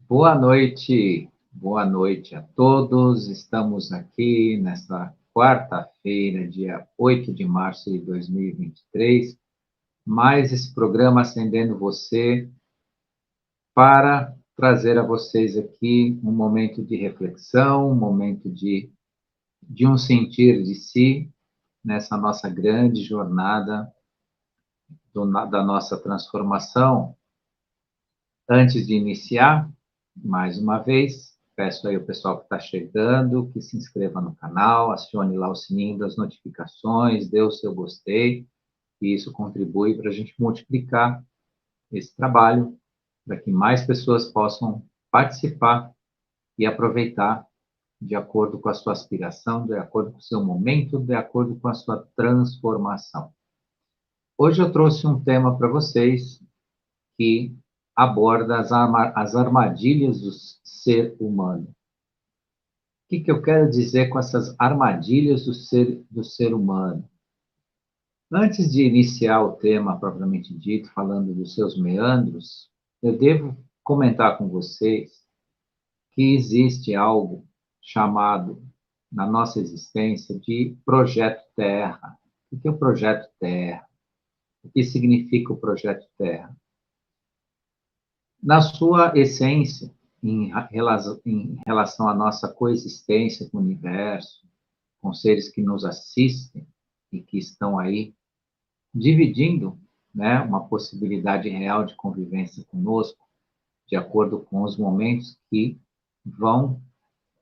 boa noite a todos. Estamos aqui nesta quarta-feira, dia 8 de março de 2023, mais esse programa Acendendo Você, para trazer a vocês aqui um momento de reflexão, um momento de um sentir de si, nessa nossa grande jornada da nossa transformação. Antes de iniciar, mais uma vez, peço aí ao pessoal que está chegando, que se inscreva no canal, acione lá o sininho das notificações, dê o seu gostei, e isso contribui para a gente multiplicar esse trabalho, para que mais pessoas possam participar e aproveitar de acordo com a sua aspiração, de acordo com o seu momento, de acordo com a sua transformação. Hoje eu trouxe um tema para vocês que aborda as armadilhas do ser humano. O que eu quero dizer com essas armadilhas do ser humano? Antes de iniciar o tema propriamente dito, falando dos seus meandros, eu devo comentar com vocês que existe algo chamado, na nossa existência, de Projeto Terra. O que é o Projeto Terra? O que significa o Projeto Terra? Na sua essência, em relação à nossa coexistência com o universo, com seres que nos assistem e que estão aí dividindo, né, uma possibilidade real de convivência conosco, de acordo com os momentos que vão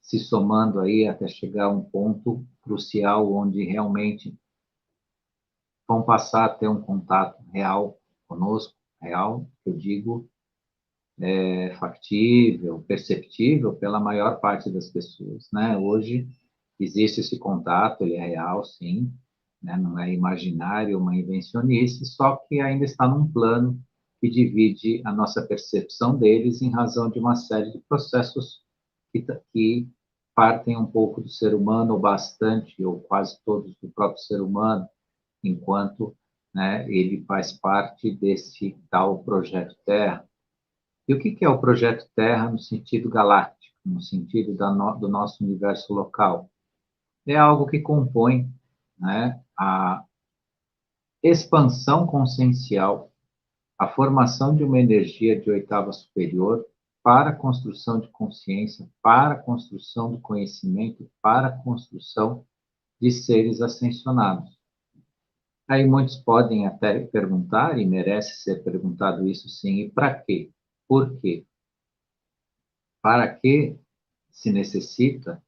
se somando aí até chegar a um ponto crucial onde realmente vão passar a ter um contato real conosco, real, eu digo, factível, perceptível pela maior parte das pessoas, né? Hoje existe esse contato, ele é real, sim, né? Não é imaginário, uma invencionice, só que ainda está num plano que divide a nossa percepção deles em razão de uma série de processos que partem um pouco do ser humano, ou bastante, ou quase todos do próprio ser humano, enquanto, né, ele faz parte desse tal projeto Terra. E o que é o Projeto Terra no sentido galáctico, no sentido do nosso universo local? É algo que compõe, né, a expansão consciencial, a formação de uma energia de oitava superior para a construção de consciência, para a construção do conhecimento, para a construção de seres ascensionados. Aí muitos podem até perguntar, e merece ser perguntado isso sim, e para quê? Por quê? Para que se necessita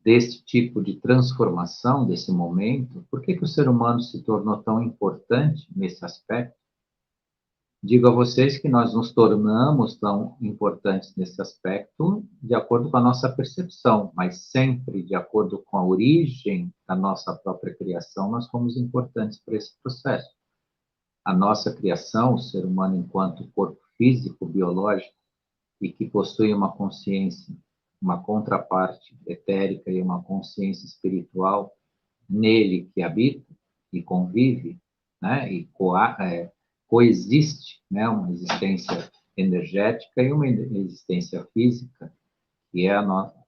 deste tipo de transformação, desse momento? Por que o ser humano se tornou tão importante nesse aspecto? Digo a vocês que nós nos tornamos tão importantes nesse aspecto de acordo com a nossa percepção, mas sempre de acordo com a origem da nossa própria criação, nós fomos importantes para esse processo. A nossa criação, o ser humano enquanto corpo físico, biológico, e que possui uma consciência, uma contraparte etérica e uma consciência espiritual nele que habita e convive, né, e coexiste, né, uma existência energética e uma existência física, que é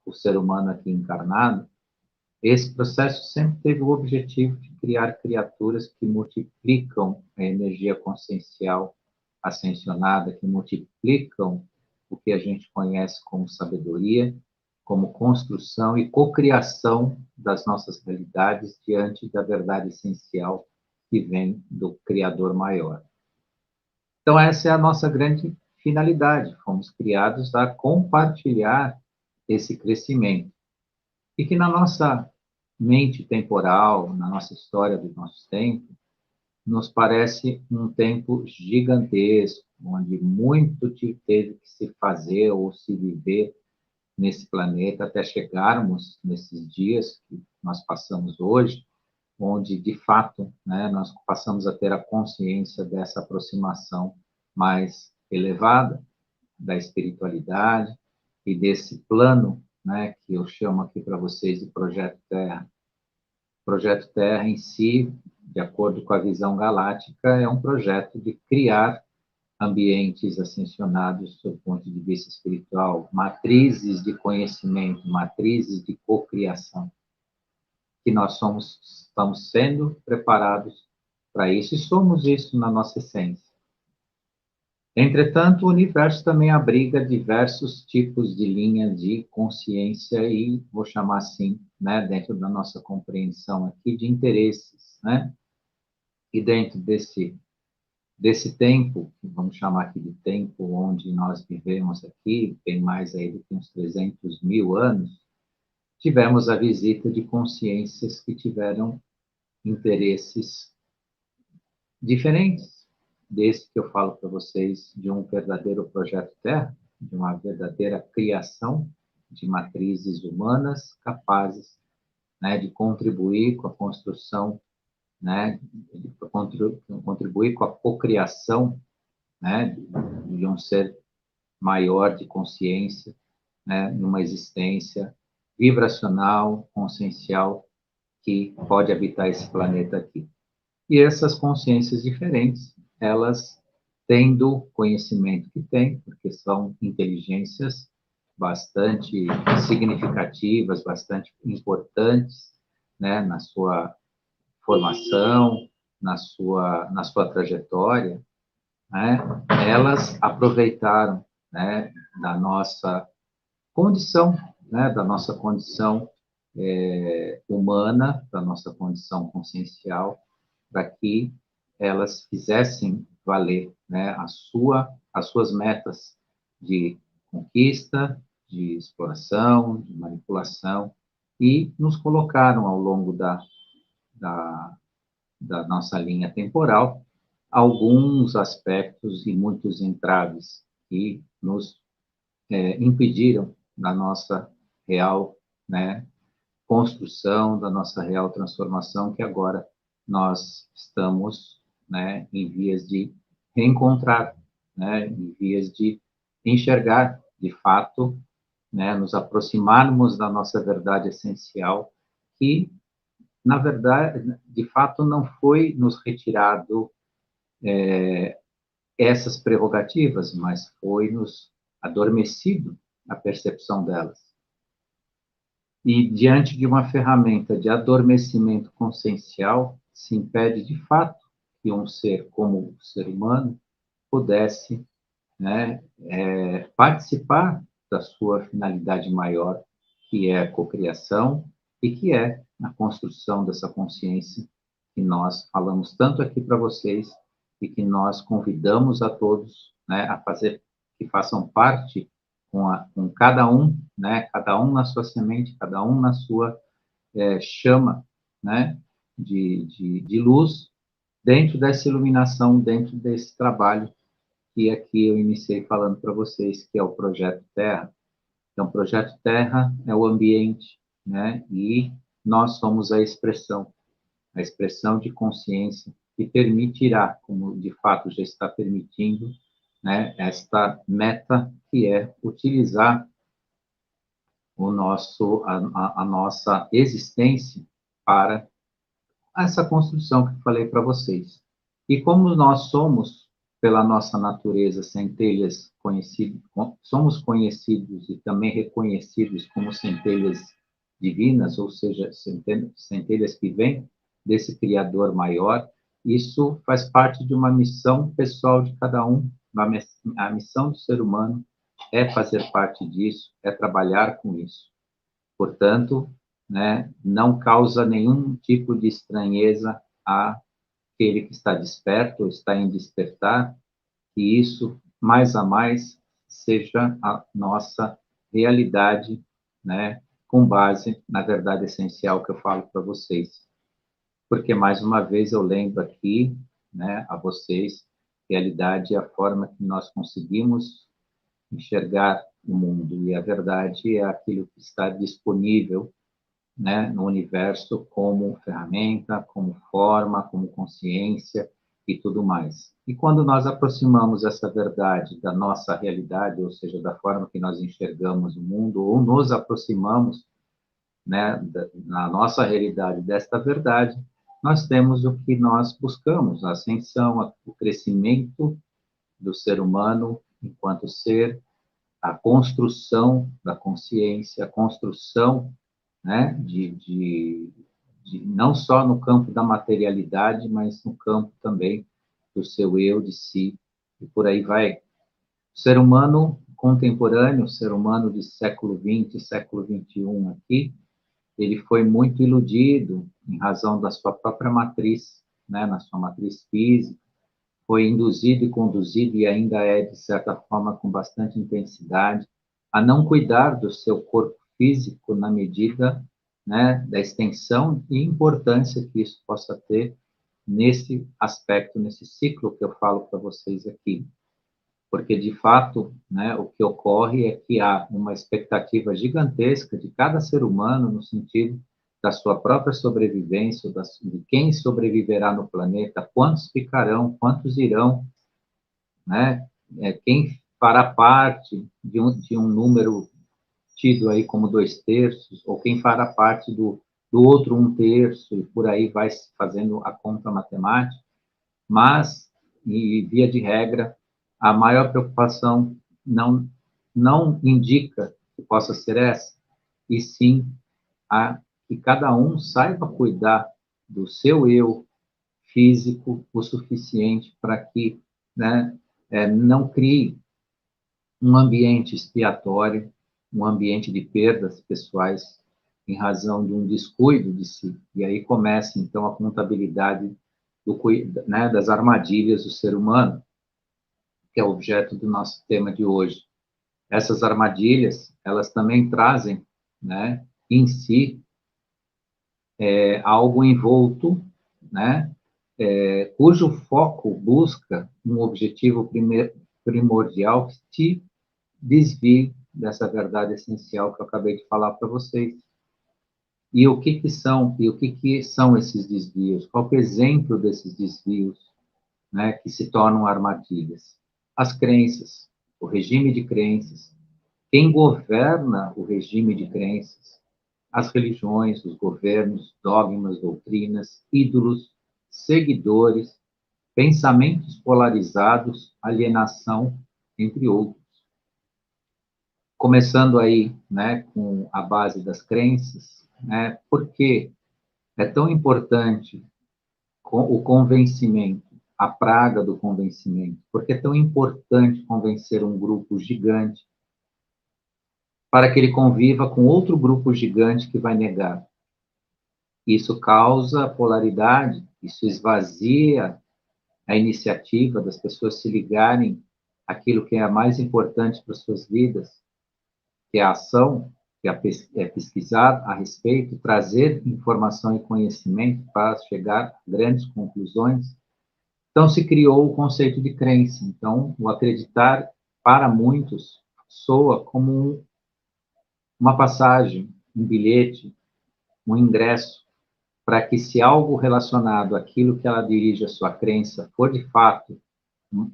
o ser humano aqui encarnado. Esse processo sempre teve o objetivo de criar criaturas que multiplicam a energia consciencial ascensionada, que multiplicam o que a gente conhece como sabedoria, como construção e cocriação das nossas realidades diante da verdade essencial que vem do Criador maior. Então, essa é a nossa grande finalidade. Fomos criados a compartilhar esse crescimento. E que na nossa mente temporal, na nossa história do nosso tempo, nos parece um tempo gigantesco, onde muito teve que se fazer ou se viver nesse planeta até chegarmos nesses dias que nós passamos hoje, onde, de fato, né, nós passamos a ter a consciência dessa aproximação mais elevada da espiritualidade e desse plano, né, que eu chamo aqui para vocês de Projeto Terra. O Projeto Terra em si, de acordo com a visão galáctica, é um projeto de criar ambientes ascensionados do ponto de vista espiritual, matrizes de conhecimento, matrizes de cocriação, que nós estamos sendo preparados para isso, e somos isso na nossa essência. Entretanto, o universo também abriga diversos tipos de linhas de consciência e, vou chamar assim, né, dentro da nossa compreensão aqui, de interesses, né? E dentro desse tempo, vamos chamar aqui de tempo onde nós vivemos aqui, tem mais aí do que uns 300 mil anos, tivemos a visita de consciências que tiveram interesses diferentes, desde que eu falo para vocês de um verdadeiro projeto Terra, de uma verdadeira criação de matrizes humanas capazes, né, de contribuir com a construção, né, de contribuir com a cocriação, né, de um ser maior de consciência, né, numa existência vibracional, consciencial, que pode habitar esse planeta aqui. E essas consciências diferentes, elas tendo o conhecimento que têm, porque são inteligências bastante significativas, bastante importantes, né, na sua formação, na sua trajetória, né, elas aproveitaram, né, da nossa condição, né, da nossa condição humana, da nossa condição consciencial, para que elas fizessem valer, né, as suas metas de conquista, de exploração, de manipulação, e nos colocaram ao longo da, da nossa linha temporal alguns aspectos e muitos entraves que nos impediram da nossa real, né, construção, da nossa real transformação, que agora nós estamos, né, em vias de reencontrar, né, em vias de enxergar, de fato, né, nos aproximarmos da nossa verdade essencial, que, na verdade, de fato, não foi nos retirado essas prerrogativas, mas foi nos adormecido a percepção delas. E, diante de uma ferramenta de adormecimento consciencial, se impede, de fato, que um ser como o ser humano pudesse, né, participar da sua finalidade maior, que é a cocriação e que é a construção dessa consciência que nós falamos tanto aqui para vocês e que nós convidamos a todos, né, a fazer, que façam parte com cada um, né, cada um na sua semente, cada um na sua chama, né, de luz, dentro dessa iluminação, dentro desse trabalho que aqui eu iniciei falando para vocês, que é o Projeto Terra. Então, o Projeto Terra é o ambiente, né, e nós somos a expressão de consciência que permitirá, como de fato já está permitindo, né, esta meta que é utilizar a nossa existência para essa construção que eu falei para vocês. E como nós somos, pela nossa natureza, centelhas conhecidas, somos conhecidos e também reconhecidos como centelhas divinas, ou seja, centelhas que vêm desse Criador maior, isso faz parte de uma missão pessoal de cada um. A missão do ser humano é fazer parte disso, é trabalhar com isso. Portanto, né, não causa nenhum tipo de estranheza àquele que está desperto ou está em despertar, que isso, mais a mais, seja a nossa realidade, né, com base na verdade essencial que eu falo para vocês. Porque, mais uma vez, eu lembro aqui, né, a vocês, realidade é a forma que nós conseguimos enxergar o mundo, e a verdade é aquilo que está disponível, né, no universo como ferramenta, como forma, como consciência e tudo mais. E quando nós aproximamos essa verdade da nossa realidade, ou seja, da forma que nós enxergamos o mundo, ou nos aproximamos, né, na nossa realidade desta verdade, nós temos o que nós buscamos, a ascensão, o crescimento do ser humano enquanto ser, a construção da consciência, a construção, né, não só no campo da materialidade, mas no campo também do seu eu, de si, e por aí vai. O ser humano contemporâneo, o ser humano de século XX, século XXI aqui, ele foi muito iludido em razão da sua própria matriz, né, na sua matriz física, foi induzido e conduzido, e ainda é, de certa forma, com bastante intensidade, a não cuidar do seu corpo físico na medida, né, da extensão e importância que isso possa ter nesse aspecto, nesse ciclo que eu falo para vocês aqui. Porque, de fato, né, o que ocorre é que há uma expectativa gigantesca de cada ser humano no sentido da sua própria sobrevivência, de quem sobreviverá no planeta, quantos ficarão, quantos irão, né? Quem fará parte de um número tido aí como 2/3, ou quem fará parte do outro 1/3, e por aí vai se fazendo a conta matemática, mas, e via de regra, a maior preocupação não indica que possa ser essa, e sim a que cada um saiba cuidar do seu eu físico o suficiente para que, né, não crie um ambiente expiatório, um ambiente de perdas pessoais em razão de um descuido de si. E aí começa, então, a contabilidade né, das armadilhas do ser humano, que é o objeto do nosso tema de hoje. Essas armadilhas, elas também trazem, né, em si, algo envolto, né, cujo foco busca um objetivo primordial que te desvie dessa verdade essencial que eu acabei de falar para vocês. E o que que são esses desvios? Qual é o exemplo desses desvios, né, que se tornam armadilhas? As crenças, o regime de crenças. Quem governa o regime de crenças? As religiões, os governos, dogmas, doutrinas, ídolos, seguidores, pensamentos polarizados, alienação, entre outros. Começando aí, né, com a base das crenças, né, por que é tão importante o convencimento, a praga do convencimento? Por que é tão importante convencer um grupo gigante para que ele conviva com outro grupo gigante que vai negar? Isso causa polaridade, isso esvazia a iniciativa das pessoas se ligarem àquilo que é mais importante para as suas vidas, que é a ação, que é pesquisar a respeito, trazer informação e conhecimento para chegar a grandes conclusões. Então, se criou o conceito de crença. Então, o acreditar, para muitos, soa como uma passagem, um bilhete, um ingresso, para que, se algo relacionado àquilo que ela dirige a sua crença for de fato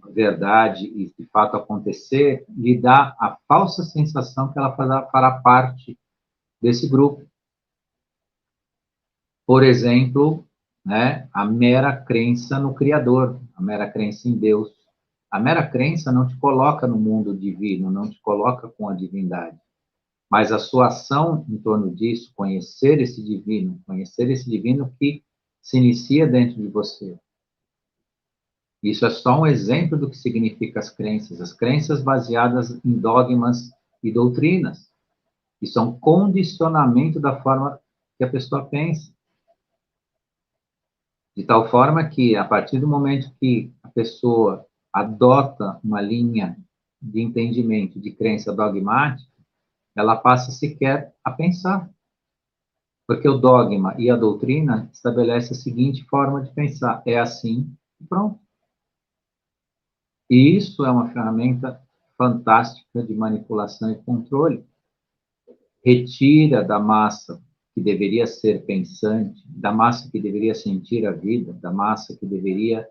verdade e de fato acontecer, lhe dá a falsa sensação que ela fará parte desse grupo. Por exemplo, né, a mera crença no Criador, a mera crença em Deus. A mera crença não te coloca no mundo divino, não te coloca com a divindade. Mas a sua ação em torno disso, conhecer esse divino que se inicia dentro de você. Isso é só um exemplo do que significa as crenças baseadas em dogmas e doutrinas. Isso é um condicionamento da forma que a pessoa pensa. De tal forma que, a partir do momento que a pessoa adota uma linha de entendimento, de crença dogmática, ela passa sequer a pensar. Porque o dogma e a doutrina estabelecem a seguinte forma de pensar: é assim e pronto. E isso é uma ferramenta fantástica de manipulação e controle. Retira da massa que deveria ser pensante, da massa que deveria sentir a vida, da massa que deveria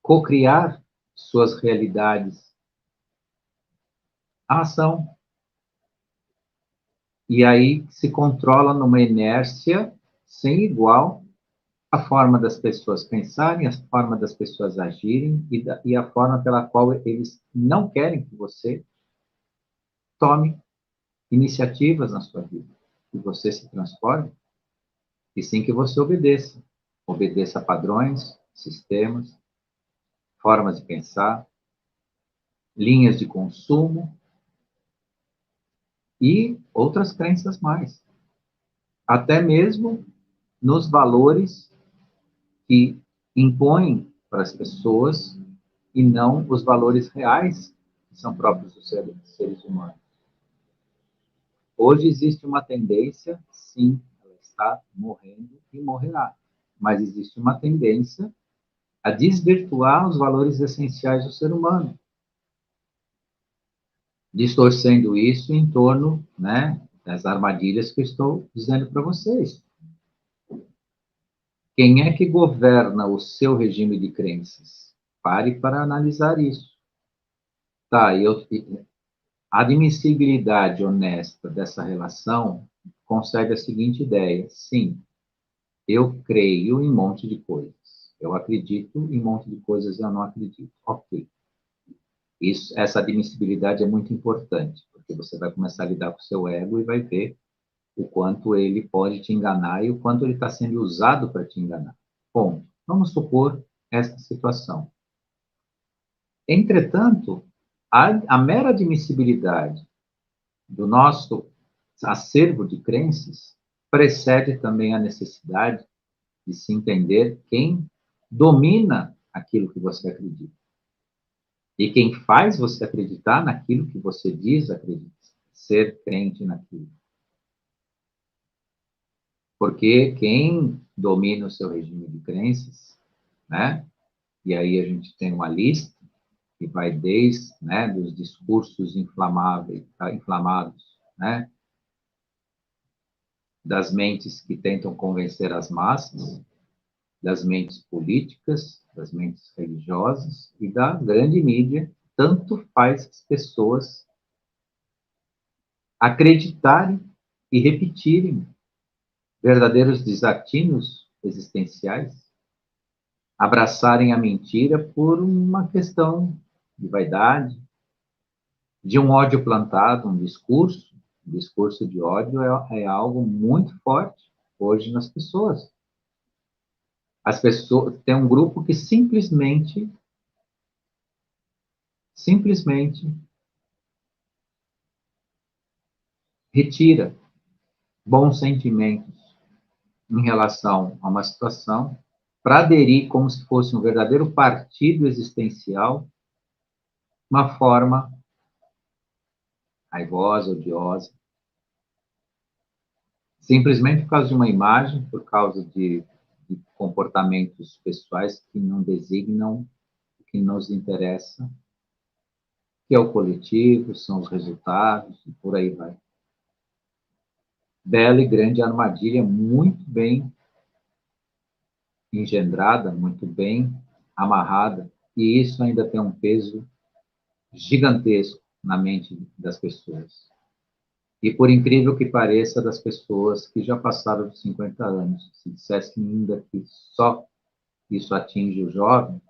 cocriar suas realidades, a ação. E aí se controla numa inércia sem igual a forma das pessoas pensarem, a forma das pessoas agirem e a forma pela qual eles não querem que você tome iniciativas na sua vida, que você se transforme, e sim que você obedeça. Obedeça a padrões, sistemas, formas de pensar, linhas de consumo e outras crenças mais. Até mesmo nos valores que impõem para as pessoas e não os valores reais que são próprios dos seres humanos. Hoje existe uma tendência, sim, ela está morrendo e morrerá, mas existe uma tendência a desvirtuar os valores essenciais do ser humano, distorcendo isso em torno, né, das armadilhas que eu estou dizendo para vocês. Quem é que governa o seu regime de crenças? Pare para analisar isso. Tá, a admissibilidade honesta dessa relação consegue a seguinte ideia: sim, eu creio em um monte de coisas. Eu acredito em um monte de coisas, eu não acredito. Ok. Essa admissibilidade é muito importante, porque você vai começar a lidar com o seu ego e vai ver o quanto ele pode te enganar e o quanto ele está sendo usado para te enganar. Bom, vamos supor esta situação. Entretanto, a mera admissibilidade do nosso acervo de crenças precede também a necessidade de se entender quem domina aquilo que você acredita. E quem faz você acreditar naquilo que você diz acreditar, ser crente naquilo. Porque quem domina o seu regime de crenças, né? E aí a gente tem uma lista que vai desde, né, dos discursos inflamados, né? Das mentes que tentam convencer as massas, das mentes políticas, das mentes religiosas e da grande mídia, tanto faz as pessoas acreditarem e repetirem verdadeiros desatinos existenciais, abraçarem a mentira por uma questão de vaidade, de um ódio plantado, um discurso de ódio é algo muito forte hoje nas pessoas. As pessoas tem um grupo que simplesmente retira bons sentimentos em relação a uma situação para aderir como se fosse um verdadeiro partido existencial, uma forma raivosa, odiosa, simplesmente por causa de uma imagem, por causa de comportamentos pessoais que não designam o que nos interessa, que é o coletivo, são os resultados, e por aí vai. Bela e grande armadilha, muito bem engendrada, muito bem amarrada, e isso ainda tem um peso gigantesco na mente das pessoas. E por incrível que pareça, das pessoas que já passaram de 50 anos, se dissesse ainda que só isso atinge o jovem,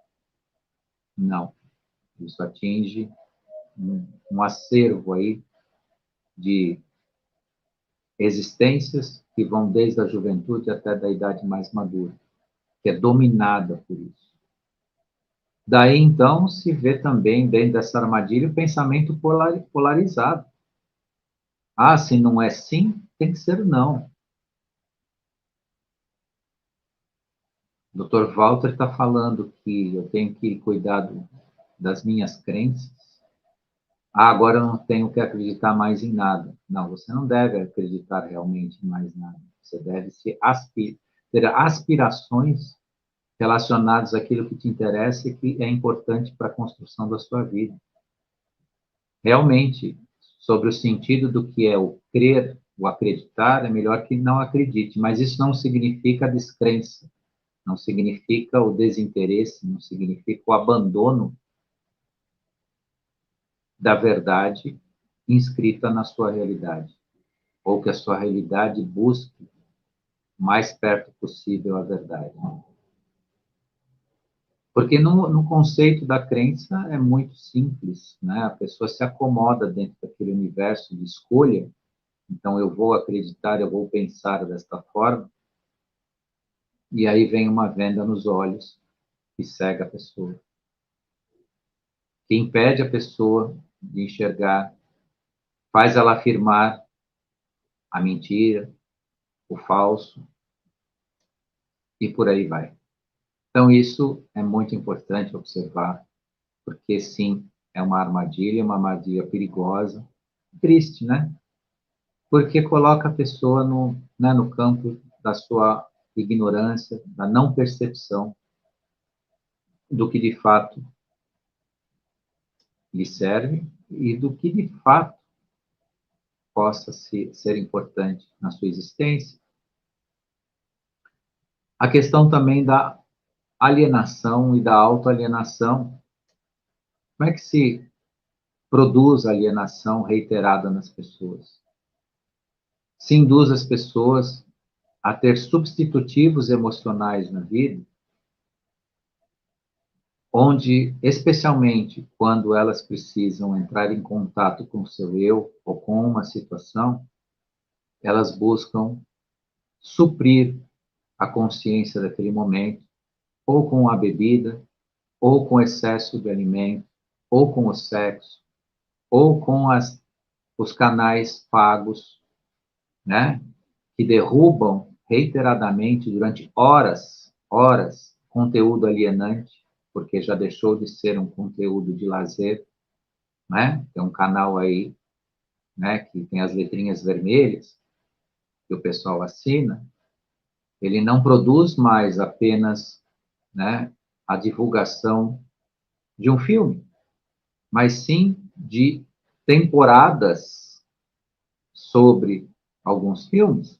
não. Isso atinge um acervo aí de existências que vão desde a juventude até da idade mais madura, que é dominada por isso. Daí, então, se vê também, dentro dessa armadilha, o pensamento polarizado. Ah, se não é sim, tem que ser não. O Dr. Walter está falando que eu tenho que cuidar das minhas crenças. Ah, agora eu não tenho que acreditar mais em nada. Não, você não deve acreditar realmente em mais nada. Você deve ter aspirações relacionadas àquilo que te interessa e que é importante para a construção da sua vida. Realmente, sobre o sentido do que é o crer, o acreditar, é melhor que não acredite, mas isso não significa descrença, não significa o desinteresse, não significa o abandono da verdade inscrita na sua realidade, ou que a sua realidade busque mais perto possível à verdade. Porque no conceito da crença é muito simples, né? A pessoa se acomoda dentro daquele universo de escolha. Então, eu vou acreditar, eu vou pensar desta forma, e aí vem uma venda nos olhos que cega a pessoa, que impede a pessoa de enxergar, faz ela afirmar a mentira, o falso, e por aí vai. Então, isso é muito importante observar, porque sim, é uma armadilha perigosa, triste, né? Porque coloca a pessoa no campo da sua ignorância, da não percepção do que de fato lhe serve e do que de fato possa ser importante na sua existência. A questão também da alienação e da autoalienação. Como é que se produz alienação reiterada nas pessoas? Se induz as pessoas a ter substitutivos emocionais na vida, onde, especialmente quando elas precisam entrar em contato com o seu eu ou com uma situação, elas buscam suprir a consciência daquele momento, ou com a bebida, ou com excesso de alimento, ou com o sexo, ou com os canais pagos, né? Que derrubam reiteradamente durante horas, conteúdo alienante, porque já deixou de ser um conteúdo de lazer, né? Tem um canal aí, né, que tem as letrinhas vermelhas, que o pessoal assina, ele não produz mais apenas, né, a divulgação de um filme, mas sim de temporadas sobre alguns filmes.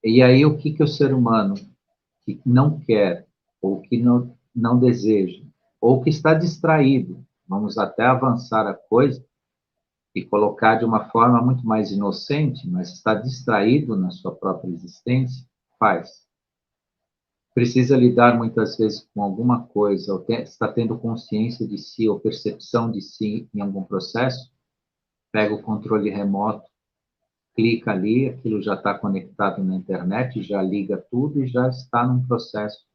E aí o que o ser humano que não quer, ou que não deseja, ou que está distraído, vamos até avançar a coisa e colocar de uma forma muito mais inocente, mas está distraído na sua própria existência, faz. Precisa lidar muitas vezes com alguma coisa, ou está tendo consciência de si, ou percepção de si em algum processo, pega o controle remoto, clica ali, aquilo já está conectado na internet, já liga tudo e já está num processo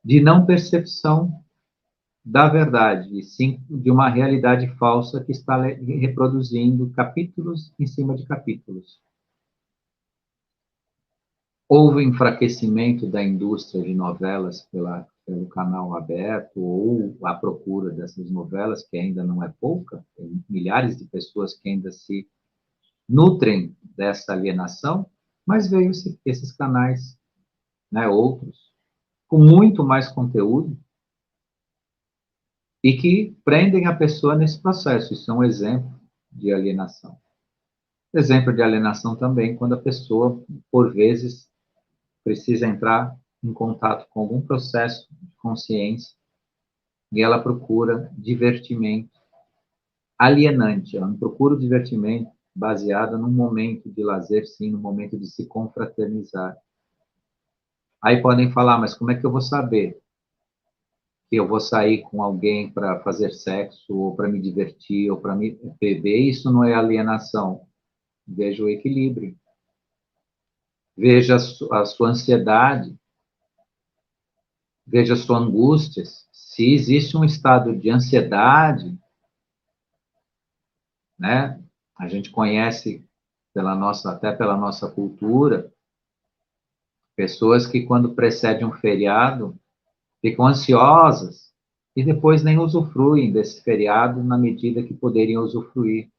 de não percepção da verdade, e sim de uma realidade falsa que está reproduzindo capítulos em cima de capítulos. Houve enfraquecimento da indústria de novelas pelo canal aberto, ou a procura dessas novelas, que ainda não é pouca, tem milhares de pessoas que ainda se nutrem dessa alienação, mas veio esses canais, né, outros, com muito mais conteúdo, e que prendem a pessoa nesse processo. Isso é um exemplo de alienação. Exemplo de alienação também quando a pessoa, por vezes, precisa entrar em contato com algum processo de consciência e ela procura divertimento alienante. Ela não procura o divertimento baseado num momento de lazer, sim, no momento de se confraternizar. Aí podem falar, mas como é que eu vou saber que eu vou sair com alguém para fazer sexo, ou para me divertir, ou para me beber? Isso não é alienação. Veja o equilíbrio. Veja a sua ansiedade, veja a sua angústia. Se existe um estado de ansiedade, né? A gente conhece até pela nossa cultura, pessoas que quando precede um feriado ficam ansiosas e depois nem usufruem desse feriado na medida que poderiam usufruir.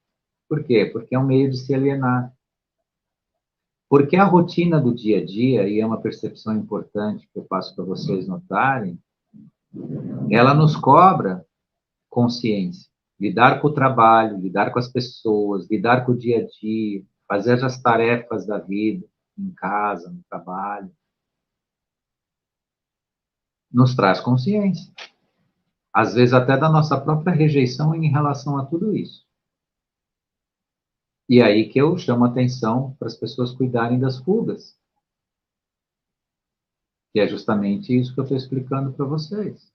Por quê? Porque é um meio de se alienar. Porque a rotina do dia a dia, e é uma percepção importante que eu passo para vocês notarem, ela nos cobra consciência. Lidar com o trabalho, lidar com as pessoas, lidar com o dia a dia, fazer as tarefas da vida, em casa, no trabalho, nos traz consciência. Às vezes até da nossa própria rejeição em relação a tudo isso. E aí que eu chamo a atenção para as pessoas cuidarem das fugas, que é justamente isso que eu estou explicando para vocês.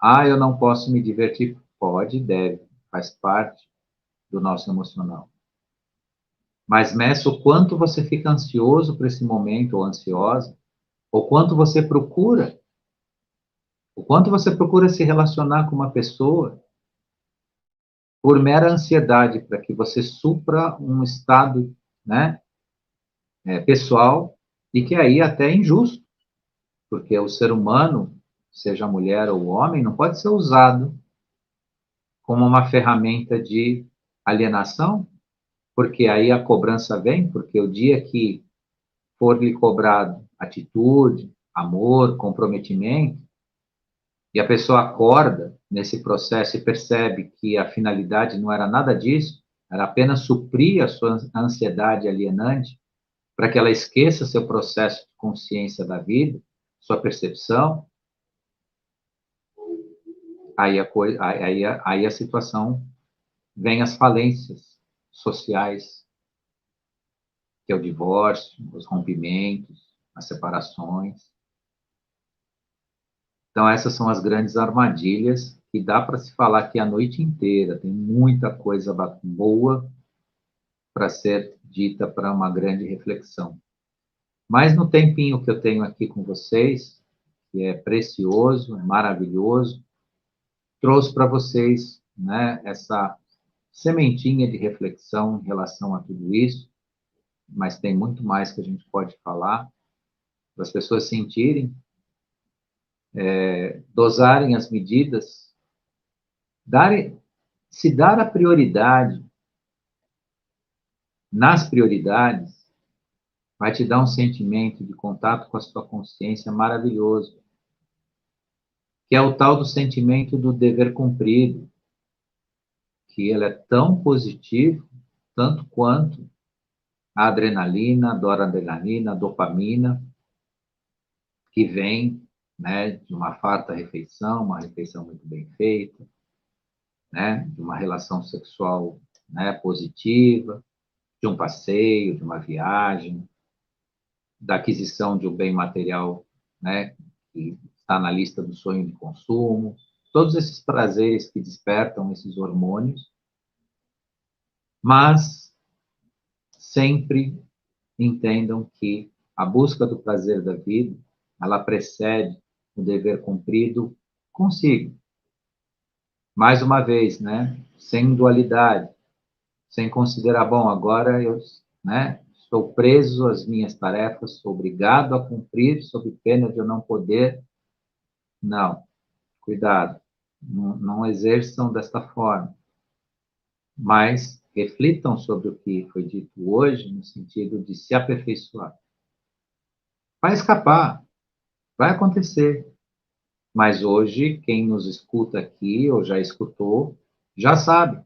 Ah, eu não posso me divertir? Pode, deve, faz parte do nosso emocional. Mas meça o quanto você fica ansioso para esse momento, ou ansiosa, o quanto você procura, o quanto você procura se relacionar com uma pessoa por mera ansiedade, para que você supra um estado, né, pessoal, e que aí até é injusto, porque o ser humano, seja mulher ou homem, não pode ser usado como uma ferramenta de alienação, porque aí a cobrança vem, porque o dia que for lhe cobrado atitude, amor, comprometimento, e a pessoa acorda nesse processo e percebe que a finalidade não era nada disso, era apenas suprir a sua ansiedade alienante, para que ela esqueça seu processo de consciência da vida, sua percepção, aí a situação vem as falências sociais, que é o divórcio, os rompimentos, as separações. Então, essas são as grandes armadilhas que dá para se falar aqui a noite inteira. Tem muita coisa boa para ser dita para uma grande reflexão. Mas no tempinho que eu tenho aqui com vocês, que é precioso, é maravilhoso, trouxe para vocês, né, essa sementinha de reflexão em relação a tudo isso, mas tem muito mais que a gente pode falar, para as pessoas sentirem, dosarem as medidas, darem, se dar a prioridade nas prioridades, vai te dar um sentimento de contato com a sua consciência maravilhoso, que é o tal do sentimento do dever cumprido, que ele é tão positivo, tanto quanto a adrenalina, a noradrenalina, a dopamina, que vem, né, de uma farta refeição, uma refeição muito bem feita, né, de uma relação sexual, né, positiva, de um passeio, de uma viagem, da aquisição de um bem material, né, que está na lista do sonho de consumo, todos esses prazeres que despertam esses hormônios, mas sempre entendam que a busca do prazer da vida, ela precede o dever cumprido consigo. Mais uma vez, né, sem dualidade, sem considerar, bom, agora eu, né, estou preso às minhas tarefas, sou obrigado a cumprir sob pena de eu não poder. Não, cuidado, não exerçam desta forma, mas reflitam sobre o que foi dito hoje, no sentido de se aperfeiçoar. Vai escapar, vai acontecer, mas hoje, quem nos escuta aqui, ou já escutou, já sabe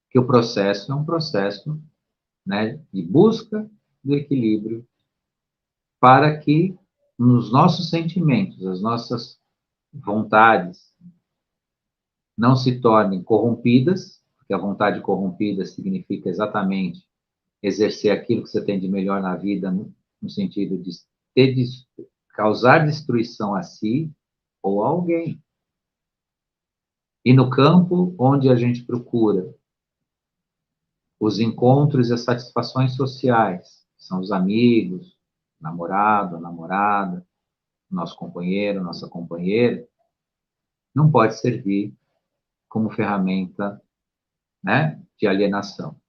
que o processo é um processo, né, de busca do equilíbrio para que nos nossos sentimentos, as nossas vontades não se tornem corrompidas, porque a vontade corrompida significa exatamente exercer aquilo que você tem de melhor na vida, no sentido de ter, causar destruição a si ou a alguém. E no campo onde a gente procura os encontros e as satisfações sociais, são os amigos, namorado, namorada, nosso companheiro, nossa companheira, não pode servir como ferramenta, né, de alienação.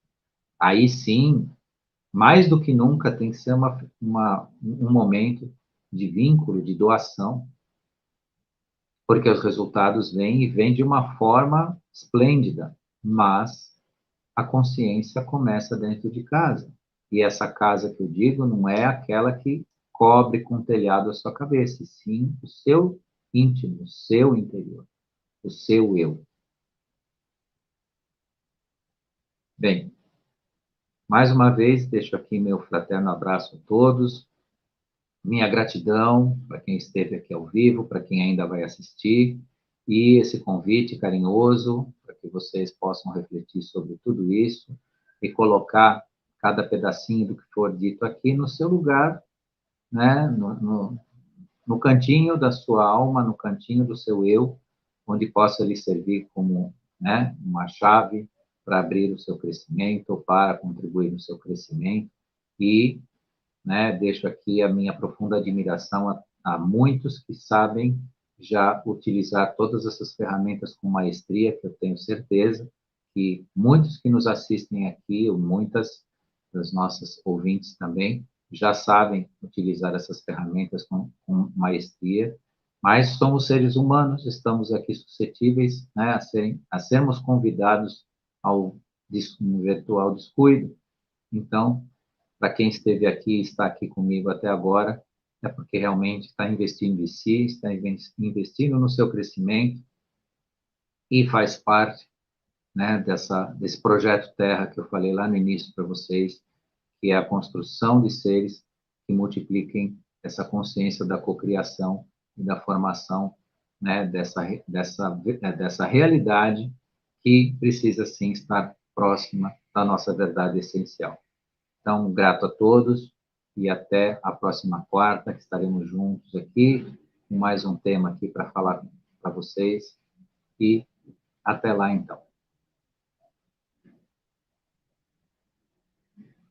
Aí sim, mais do que nunca, tem que ser um momento de vínculo, de doação, porque os resultados vêm e vêm de uma forma esplêndida, mas a consciência começa dentro de casa. E essa casa que eu digo não é aquela que cobre com o telhado a sua cabeça, e sim o seu íntimo, o seu interior, o seu eu. Bem, mais uma vez, deixo aqui meu fraterno abraço a todos, minha gratidão para quem esteve aqui ao vivo, para quem ainda vai assistir, e esse convite carinhoso para que vocês possam refletir sobre tudo isso e colocar cada pedacinho do que for dito aqui no seu lugar, né, no cantinho da sua alma, no cantinho do seu eu, onde possa lhe servir como, né, uma chave para abrir o seu crescimento, ou para contribuir no seu crescimento. E, né, deixo aqui a minha profunda admiração a muitos que sabem já utilizar todas essas ferramentas com maestria, que eu tenho certeza que muitos que nos assistem aqui, ou muitas das nossas ouvintes também, já sabem utilizar essas ferramentas com maestria, mas somos seres humanos, estamos aqui suscetíveis, né, a sermos convidados ao um virtual descuido. Então, para quem esteve aqui e está aqui comigo até agora, é porque realmente está investindo em si, está investindo no seu crescimento e faz parte, né, desse projeto Terra que eu falei lá no início para vocês, que é a construção de seres que multipliquem essa consciência da cocriação e da formação, né, dessa realidade que precisa, sim, estar próxima da nossa verdade essencial. Então, grato a todos e até a próxima quarta, que estaremos juntos aqui, com mais um tema aqui para falar para vocês. E até lá, então.